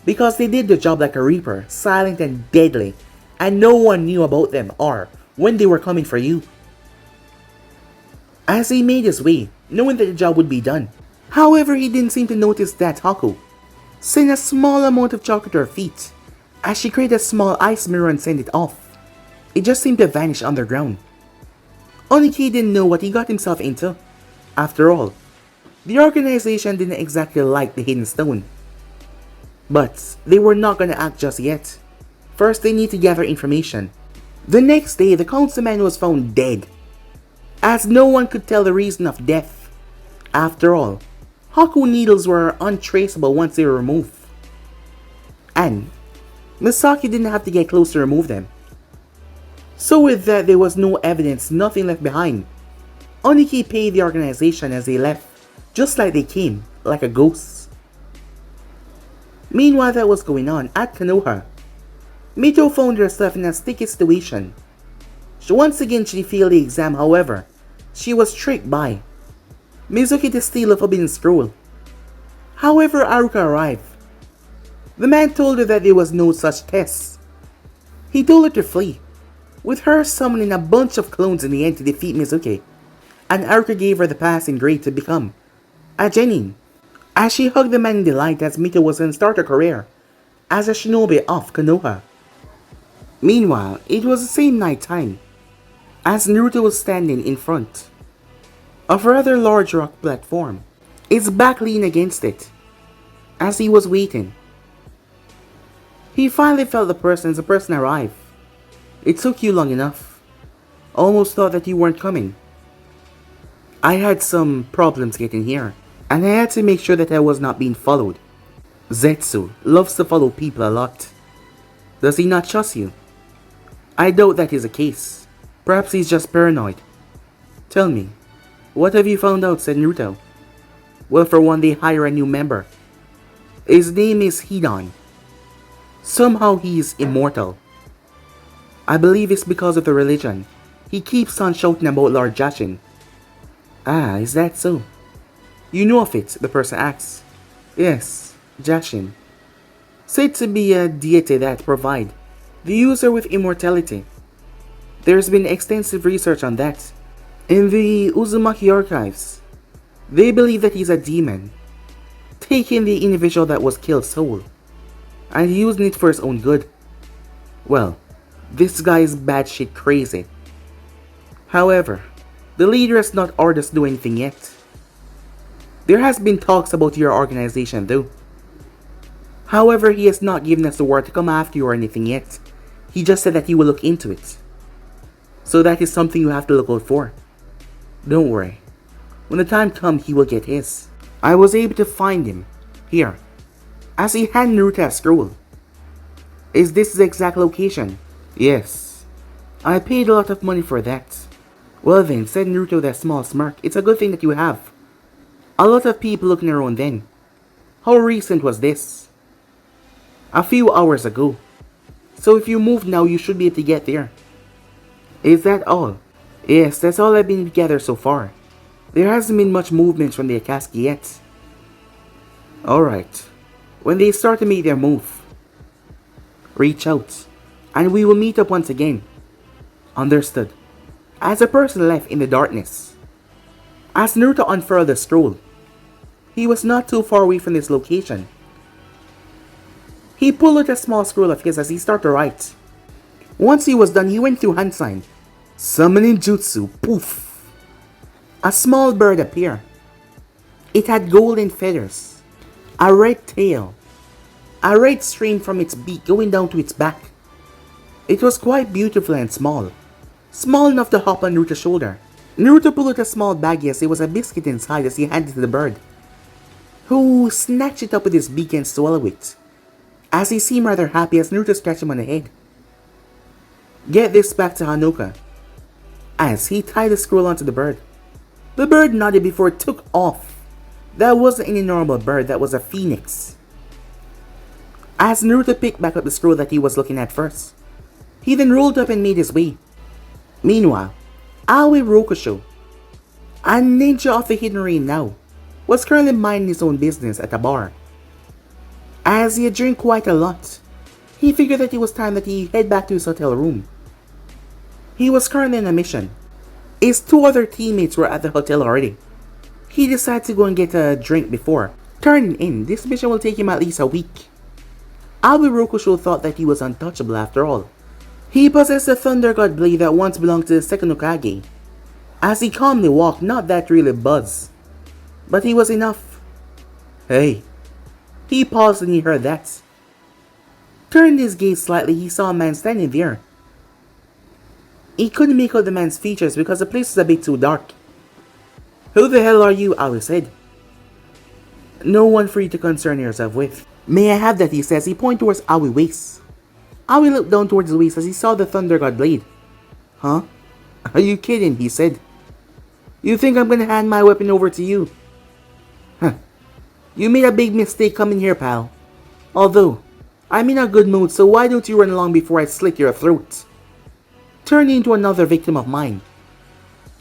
because they did the job like a Reaper, silent and deadly, and no one knew about them or when they were coming for you. As he made his way, knowing that the job would be done. However, he didn't seem to notice that Haku sent a small amount of chocolate to her feet as she created a small ice mirror and sent it off. It just seemed to vanish underground. Oniki didn't know what he got himself into. After all, the organization didn't exactly like the hidden stone. But they were not going to act just yet. First, they need to gather information. The next day, the councilman was found dead, as no one could tell the reason of death. After all, Haku needles were untraceable once they were removed. And Misaki didn't have to get close to remove them. So with that, there was no evidence, nothing left behind. Oniki paid the organization as they left, just like they came, like a ghost. Meanwhile, that was going on at Konoha. Mito found herself in a sticky situation. Once again, she failed the exam, however, she was tricked by Mizuki to steal a forbidden scroll. However, Aruka arrived. The man told her that there was no such test. He told her to flee, with her summoning a bunch of clones in the end to defeat Mizuki, and Aruka gave her the passing grade to become a genin, as she hugged the man in delight as Mito was going to start her career as a shinobi of Konoha. Meanwhile, it was the same night time, as Naruto was standing in front of a rather large rock platform, his back leaned against it. As he was waiting, he finally felt the person as the person arrived. It took you long enough. Almost thought that you weren't coming. I had some problems getting here, and I had to make sure that I was not being followed. Zetsu loves to follow people a lot. Does he not trust you? I doubt that is the case. Perhaps he's just paranoid. Tell me, what have you found out, said Naruto. Well, for one, they hire a new member. His name is Hidan. Somehow he is immortal. I believe it's because of the religion. He keeps on shouting about Lord Jashin. Ah, is that so? You know of it, the person asks. Yes, Jashin. Said to be a deity that provide the user with immortality. There's been extensive research on that. In the Uzumaki archives, they believe that he's a demon, taking the individual that was killed's soul, and using it for his own good. Well, this guy is batshit crazy. However, the leader has not ordered us to do anything yet. There has been talks about your organization though. However, he has not given us the word to come after you or anything yet. He just said that he will look into it. So that is something you have to look out for. Don't worry. When the time comes, he will get his. I was able to find him. Here. As he handed Naruto a scroll. Is this the exact location? Yes. I paid a lot of money for that. Well then, said Naruto with a small smirk, it's a good thing that you have. A lot of people looking around then. How recent was this? A few hours ago. So if you move now, you should be able to get there. Is that all? Yes, that's all I've been together so far. There hasn't been much movement from the Akatsuki yet. Alright. When they start to make their move, reach out, and we will meet up once again. Understood. As the person left in the darkness, As Naruto unfurled the scroll, he was not too far away from his location. He pulled out a small scroll of his as he started to write. Once he was done, he went through hand sign. Summoning jutsu, poof. A small bird appeared. It had golden feathers, a red tail, a red stream from its beak going down to its back. It was quite beautiful and small enough to hop on Naruto's shoulder. Naruto pulled out a small baggie as there was a biscuit inside as he handed it to the bird, who snatched it up with his beak and swallowed it, as he seemed rather happy as Naruto scratched him on the head. Get this back to Hanoka, as he tied the scroll onto the bird. The bird nodded before it took off. That wasn't any normal bird, that was a phoenix. As Naruto picked back up the scroll that he was looking at first, he then rolled up and made his way. Meanwhile, Aoi Rokusho, a ninja of the Hidden Rain now, was currently minding his own business at a bar. As he had drank quite a lot, he figured that it was time that he head back to his hotel room. He was currently on a mission. His two other teammates were at the hotel already. He decided to go and get a drink before turning in. This mission will take him at least a week. Aoi Rokusho thought that he was untouchable after all. He possessed a Thunder God blade that once belonged to the second Hokage. As he calmly walked, not that really buzz, but he was enough. Hey. He paused when he heard that. Turning his gaze slightly, he saw a man standing there. He couldn't make out the man's features because the place was a bit too dark. Who the hell are you? Aoi said. No one for you to concern yourself with. May I have that? He says. He pointed towards Aoi's waist. Aoi looked down towards his waist as he saw the Thunder God blade. Huh? Are you kidding? He said. You think I'm gonna hand my weapon over to you? Huh. You made a big mistake coming here, pal. Although, I'm in a good mood, so why don't you run along before I slit your throat? Turning into another victim of mine.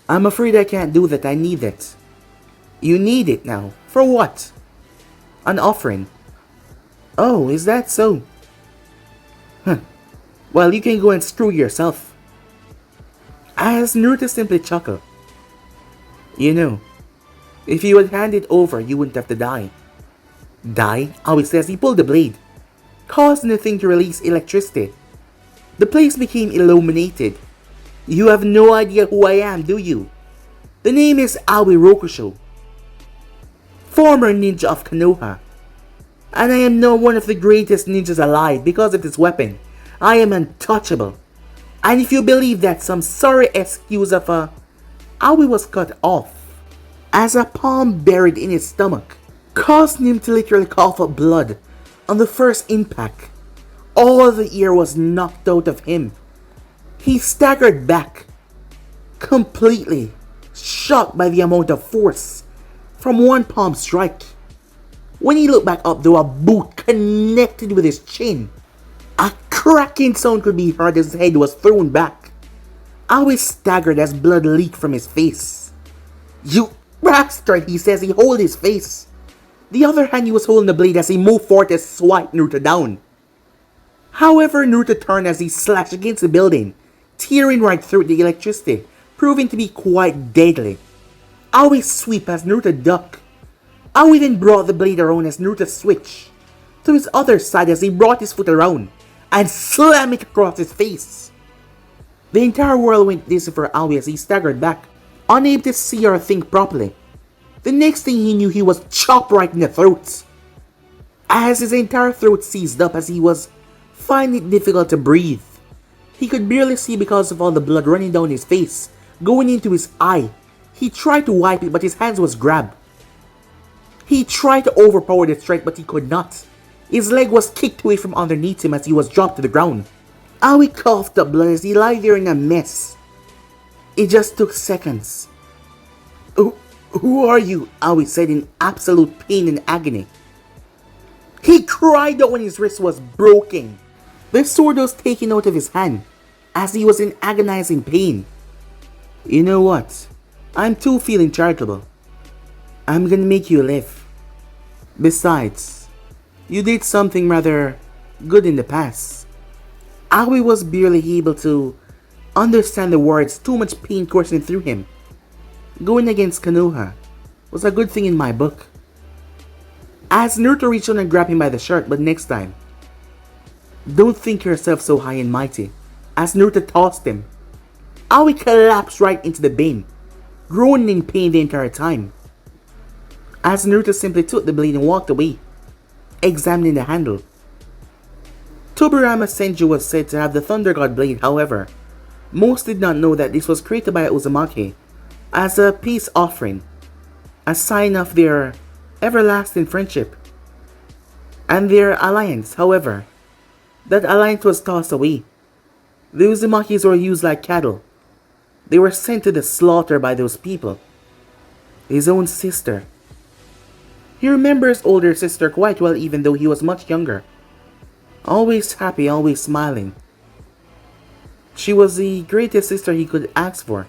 I'm afraid I can't do that. I need it. You need it now. For what? An offering. Oh, is that so? Huh. Well, you can go and screw yourself. As Naruto simply chuckled. You know, if you had handed it over, you wouldn't have to die. Die? Aoi says. He pulled the blade, causing the thing to release electricity. The place became illuminated. You have no idea who I am, do you? The name is Aoi Rokusho, former ninja of Konoha. And I am now one of the greatest ninjas alive because of this weapon. I am untouchable. And if you believe that, some sorry excuse of Aoi was cut off as a palm buried in his stomach, causing him to literally cough up blood on the first impact. All the air was knocked out of him. He staggered back, completely shocked by the amount of force from one palm strike. When he looked back up, though, a boot connected with his chin. A cracking sound could be heard as his head was thrown back. Aoi staggered as blood leaked from his face. You bastard, he says. He held his face. The other hand, he was holding the blade as he moved forward to swipe Naruto down. However, Naruto turned as he slashed against the building, tearing right through the electricity, proving to be quite deadly. Aoi sweep as Naruto ducked. Aoi then brought the blade around as Naruto switched to his other side as he brought his foot around and slammed it across his face. The entire world went dizzy for Aoi as he staggered back, unable to see or think properly. The next thing he knew, he was chopped right in the throat, as his entire throat seized up as he was finding it difficult to breathe. He could barely see because of all the blood running down his face, going into his eye. He tried to wipe it, but his hands was grabbed. He tried to overpower the strike, but he could not. His leg was kicked away from underneath him as he was dropped to the ground. Aoi coughed up blood as he lay there in a mess. It just took seconds. Who are you? Aoi said in absolute pain and agony. He cried out when his wrist was broken. The sword was taken out of his hand as he was in agonizing pain. You know what? I'm too feeling charitable. I'm gonna make you live. Besides, you did something rather good in the past. Aoi was barely able to understand the words, too much pain coursing through him. Going against Konoha was a good thing in my book. As Naruto reached on and grabbed him by the shirt, but next time, don't think yourself so high and mighty. As Naruto tossed him, Aoi collapsed right into the bin, groaning in pain the entire time. As Naruto simply took the blade and walked away, examining the handle. Tobirama Senju was said to have the Thunder God blade, however, most did not know that this was created by Uzumaki as a peace offering, a sign of their everlasting friendship and their alliance. However, that alliance was tossed away. The Uzumakis were used like cattle. They were sent to the slaughter by those people. His own sister. He remembers older sister quite well, even though he was much younger. Always happy, always smiling. She was the greatest sister he could ask for.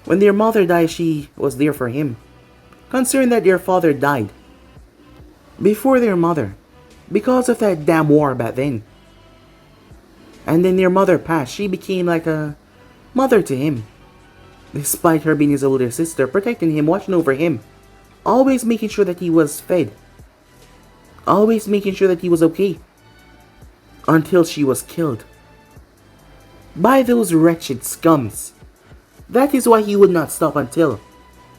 When their mother died, she was there for him, considering that their father died before their mother, because of that damn war back then. And then their mother passed. She became like a mother to him, despite her being his older sister, protecting him, watching over him, always making sure that he was fed, always making sure that he was okay, until she was killed by those wretched scums. That is why he would not stop until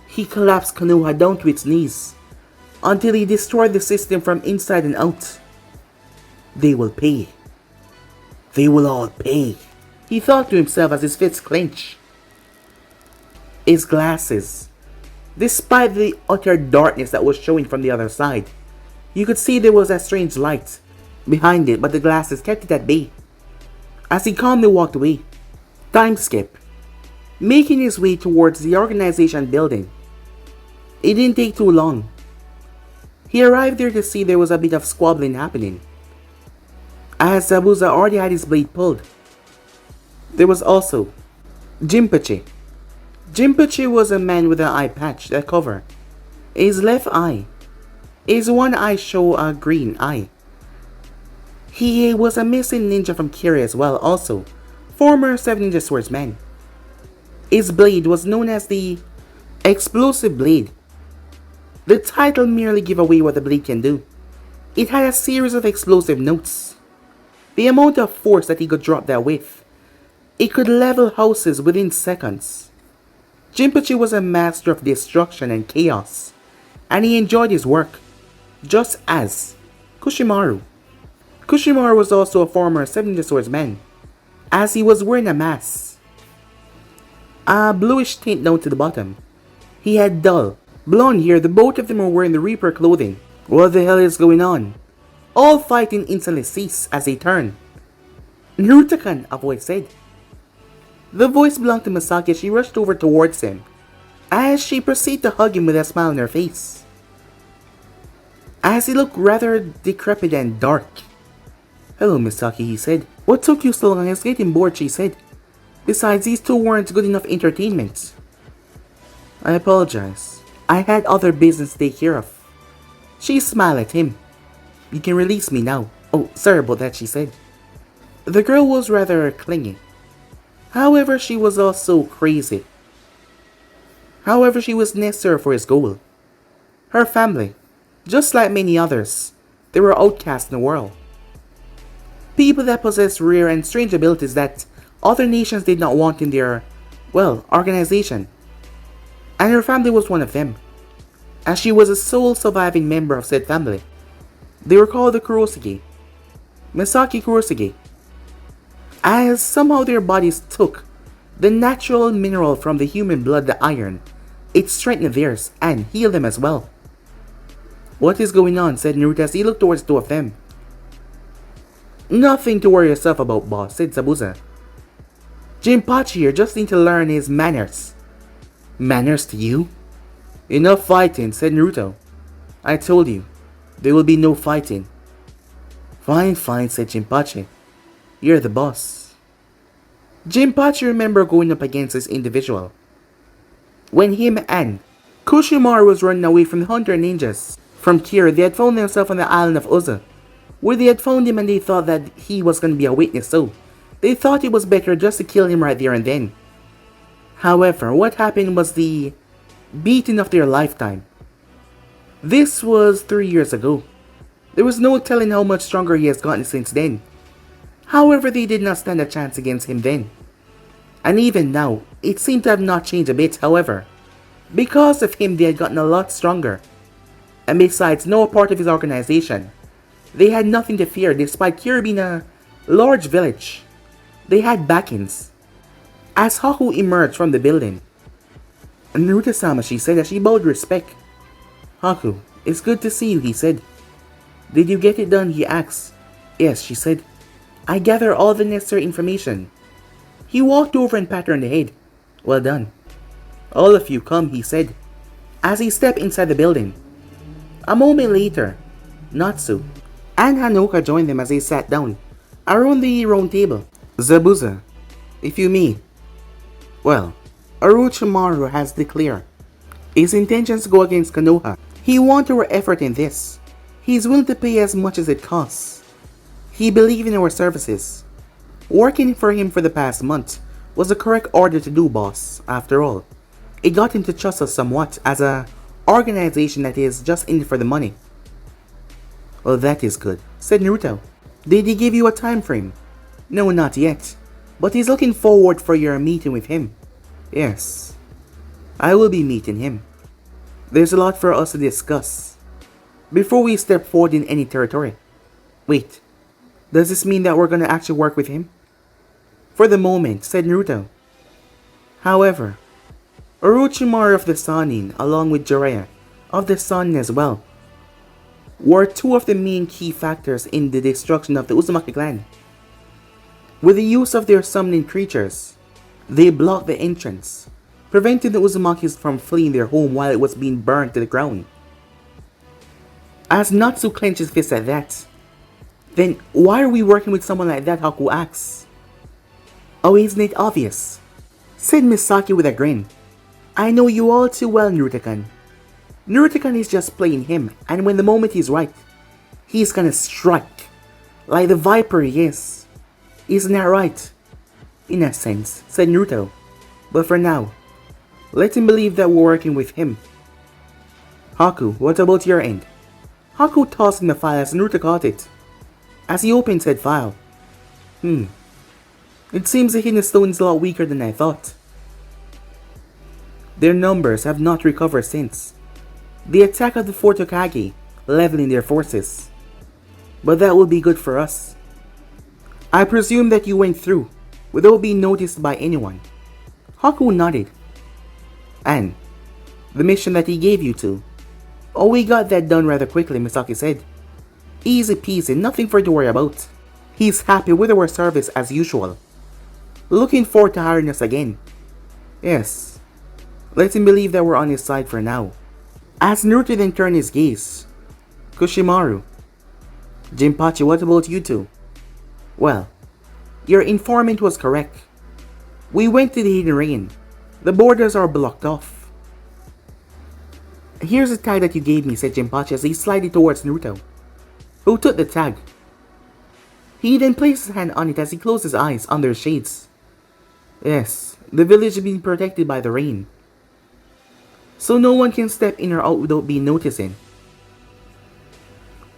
he collapsed Konoha down to its knees, until he destroyed the system from inside and out. They will pay. They will all pay, he thought to himself as his fists clenched. His glasses, despite the utter darkness that was showing from the other side, you could see there was a strange light behind it, but the glasses kept it at bay. As he calmly walked away, time skip, making his way towards the organization building. It didn't take too long. He arrived there to see there was a bit of squabbling happening, as Zabuza already had his blade pulled. There was also Jinpachi. Jinpachi was a man with an eye patch that covered his left eye. His one eye showed a green eye. He was a missing ninja from Kiri as well, also former 7 Ninja Swordsman. His blade was known as the Explosive Blade. The title merely gave away what the blade can do. It had a series of explosive notes. The amount of force that he could drop that with, it could level houses within seconds. Jinpachi was a master of destruction and chaos, and he enjoyed his work, just as Kushimaru. Kushimaru was also a former 7 Ninja Swordsman, as he was wearing a mask, a bluish tint down to the bottom. He had dull blonde hair. The both of them were wearing the Reaper clothing. What the hell is going on? All fighting instantly ceased as they turned. Naruto-kun, a voice said. The voice belonged to Misaki as she rushed over towards him, as she proceeded to hug him with a smile on her face, as he looked rather decrepit and dark. Hello, Misaki, he said. What took you so long? I was getting bored, she said. Besides, these two weren't good enough entertainment. I apologize. I had other business to take care of. She smiled at him. You can release me now. Oh, sorry about that, she said. The girl was rather clingy. However, she was also crazy. However, she was necessary for his goal. Her family, just like many others, they were outcast in the world. People that possessed rare and strange abilities that other nations did not want in their, well, organization. And her family was one of them, as she was a sole surviving member of said family. They were called the Kurosagi, Misaki Kurosagi, as somehow their bodies took the natural mineral from the human blood, the iron. It strengthened theirs and healed them as well. What is going on? Said Naruto as he looked towards the two of them. Nothing to worry yourself about, boss, said Zabuza. Jinpachi here just need to learn his manners. Manners to you? Enough fighting, said Naruto. I told you, there will be no fighting. Fine, fine, said Jinpachi. You're the boss. Jinpachi remembered going up against this individual when him and Kushimaru was running away from the hunter ninjas from Kira. They had found themselves on the island of Uza, where they had found him, and they thought that he was going to be a witness, so they thought it was better just to kill him right there and then. However, what happened was the beating of their lifetime. This was 3 years ago. There was no telling how much stronger he has gotten since then. However, they did not stand a chance against him then. And even now, it seemed to have not changed a bit, however. Because of him, they had gotten a lot stronger. And besides, no part of his organization. They had nothing to fear despite here being a large village. They had backings. As Haku emerged from the building, Naruto-sama, she said as she bowed respect. Haku, it's good to see you, he said. Did you get it done, he asked. Yes, she said. I gather all the necessary information. He walked over and patted her on the head. Well done. All of you come, he said, as he stepped inside the building. A moment later, Natsu and Hanoka joined them as they sat down around the round table. Zabuza, if you mean. Well, Orochimaru has declared his intentions to go against Konoha. He wants our effort in this. He is willing to pay as much as it costs. He believes in our services. Working for him for the past month was the correct order to do, boss, after all. It got him to trust us somewhat as a organization that is just in it for the money. Well, that is good, said Naruto. Did he give you a time frame? No, not yet. But he's looking forward for your meeting with him. Yes, I will be meeting him. There's a lot for us to discuss before we step forward in any territory. Wait, does this mean that we're gonna actually work with him? For the moment, said Naruto. However, Orochimaru of the Sannin, along with Jiraiya of the Sun as well, were two of the main key factors in the destruction of the Uzumaki clan. With the use of their summoning creatures, they blocked the entrance, preventing the Uzumakis from fleeing their home while it was being burned to the ground. As Natsu clenched his fist at that, then why are we working with someone like that, Haku asks. Oh, isn't it obvious? Said Misaki with a grin. I know you all too well, Naruto-kun. Naruto-kun is just playing him, and when the moment is right, he's gonna strike. Like the viper he is. Isn't that right? In a sense, said Naruto. But for now, let him believe that we're working with him. Haku, what about your end? Haku tossed in the file as Naruto caught it. As he opened said file. It seems the hidden stone is a lot weaker than I thought. Their numbers have not recovered since the attack of the Fourth Hokage, leveling their forces. But that will be good for us. I presume that you went through without being noticed by anyone. Haku nodded. And the mission that he gave you to? Oh, we got that done rather quickly, Misaki said. Easy peasy, nothing for you to worry about. He's happy with our service as usual. Looking forward to hiring us again. Yes, let him believe that we're on his side for now. As Naruto then turned his gaze, Kushimaru. Jinpachi, what about you two? Well, your informant was correct. We went to the Hidden Rain. The borders are blocked off. Here's the tag that you gave me, said Jinpachi as he slid towards Naruto, who took the tag. He then placed his hand on it as he closed his eyes under his shades. Yes, the village is being protected by the rain, so no one can step in or out without being noticing.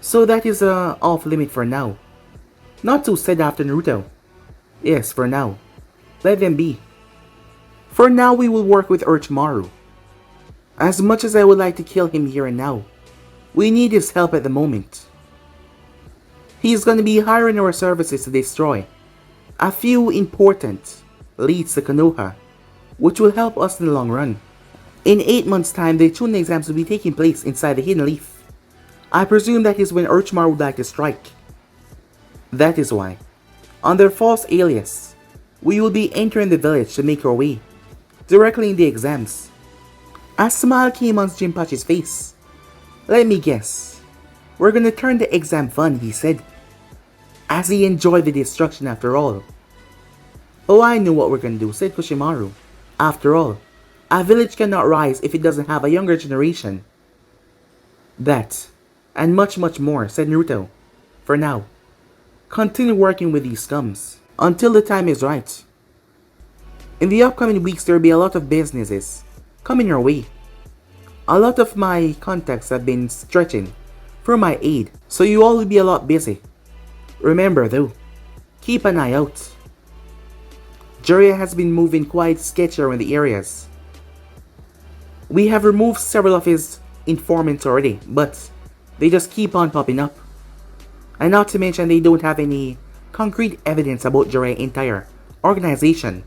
So that is off limit for now. Natsu said after Naruto. Yes, for now. Let them be. For now we will work with Orochimaru. As much as I would like to kill him here and now, we need his help at the moment. He is going to be hiring our services to destroy a few important leads to Konoha, which will help us in the long run. In 8 months' time, the Chunin exams will be taking place inside the Hidden Leaf. I presume that is when Orochimaru would like to strike. That is why, under false alias, we will be entering the village to make our way directly in the exams. A smile came on Jinpachi's face. Let me guess. We're gonna turn the exam fun, he said, as he enjoyed the destruction after all. Oh, I know what we're gonna do, said Kushimaru. After all, a village cannot rise if it doesn't have a younger generation. That, and much more, said Naruto. For now, continue working with these scums until the time is right. In the upcoming weeks, there will be a lot of businesses coming your way. A lot of my contacts have been stretching for my aid, so you all will be a lot busy. Remember though, keep an eye out. Jiraiya has been moving quite sketchy around the areas. We have removed several of his informants already, but they just keep on popping up. And not to mention they don't have any concrete evidence about Jiraiya's entire organization.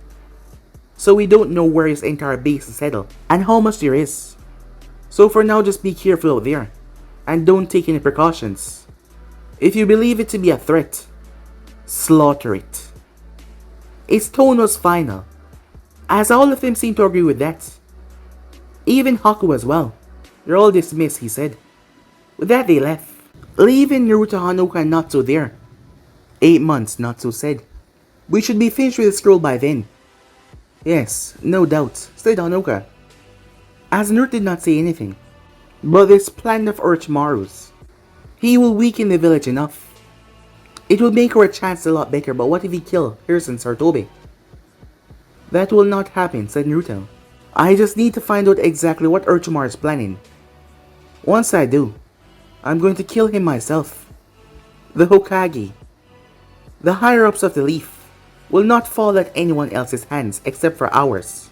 So we don't know where his entire base is settled and how much there is. So for now, just be careful out there and don't take any precautions. If you believe it to be a threat, slaughter it. His tone was final, as all of them seemed to agree with that. Even Haku as well. They're all dismissed, he said. With that they left, leaving Naruto, Hanoka and Natsu there. 8 months, Natsu said. We should be finished with the scroll by then. Yes, no doubt, said Hanoka. As Naruto did not say anything. But this plan of Orochimaru's, he will weaken the village enough. It will make our chance a lot better, but what if he kill Hiruzen Sarutobi? That will not happen, said Naruto. I just need to find out exactly what Orochimaru is planning. Once I do, I'm going to kill him myself. The Hokage, the higher-ups of the Leaf, will not fall at anyone else's hands except for ours.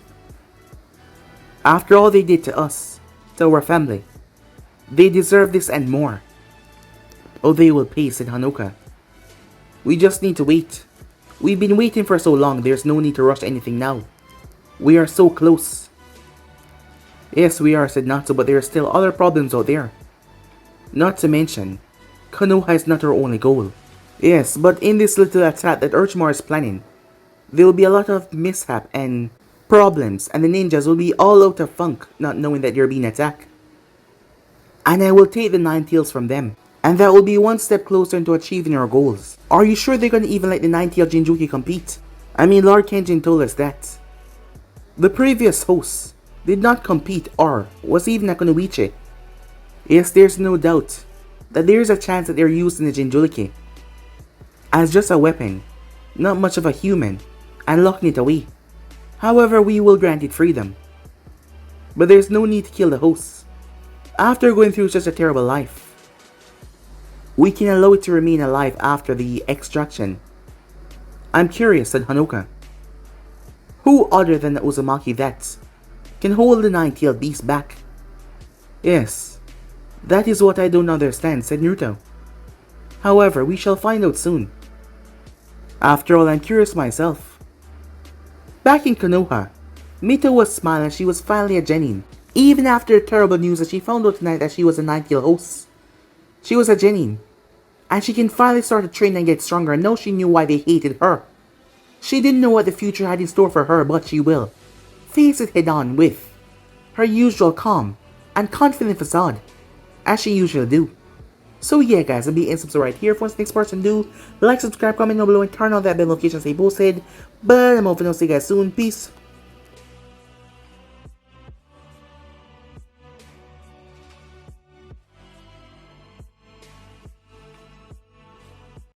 After all they did to us, to our family, they deserve this and more. Oh, they will pay, said Hanoka. We just need to wait. We've been waiting for so long, there's no need to rush anything now. We are so close. Yes, we are, said Natsu, but there are still other problems out there. Not to mention, Konoha is not our only goal. Yes, but in this little attack that Orochimaru is planning, there will be a lot of mishap and problems, and the ninjas will be all out of funk, not knowing that you're being attacked. And I will take the 9 tails from them, and that will be one step closer into achieving our goals. Are you sure they're gonna even let the 9-tailed Jinchuriki compete? I mean, Lord Kenjin told us that. The previous hosts did not compete or was even a Kunoichi. Yes, there's no doubt that there's a chance that they're using the Jinchuriki as just a weapon, not much of a human, and locking it away. However, we will grant it freedom. But there's no need to kill the hosts. After going through such a terrible life, we can allow it to remain alive after the extraction. I'm curious, said Hanoka. Who other than the Uzumaki that can hold the 9-tailed beast back? Yes, that is what I don't understand, said Naruto. However, we shall find out soon. After all, I'm curious myself. Back in Konoha, Mito was smiling she was finally a genin. Even after the terrible news that she found out tonight that she was a 9-tailed host. She was a genin. And she can finally start to train and get stronger, and now she knew why they hated her. She didn't know what the future had in store for her, but she will face it head on with her usual calm and confident facade, as she usually do. So yeah guys, I'll be in subscribe right here. For the next person do, like, subscribe, comment down below, and turn on that bell notification stay posted. But I'm hoping I'll see you guys soon. Peace.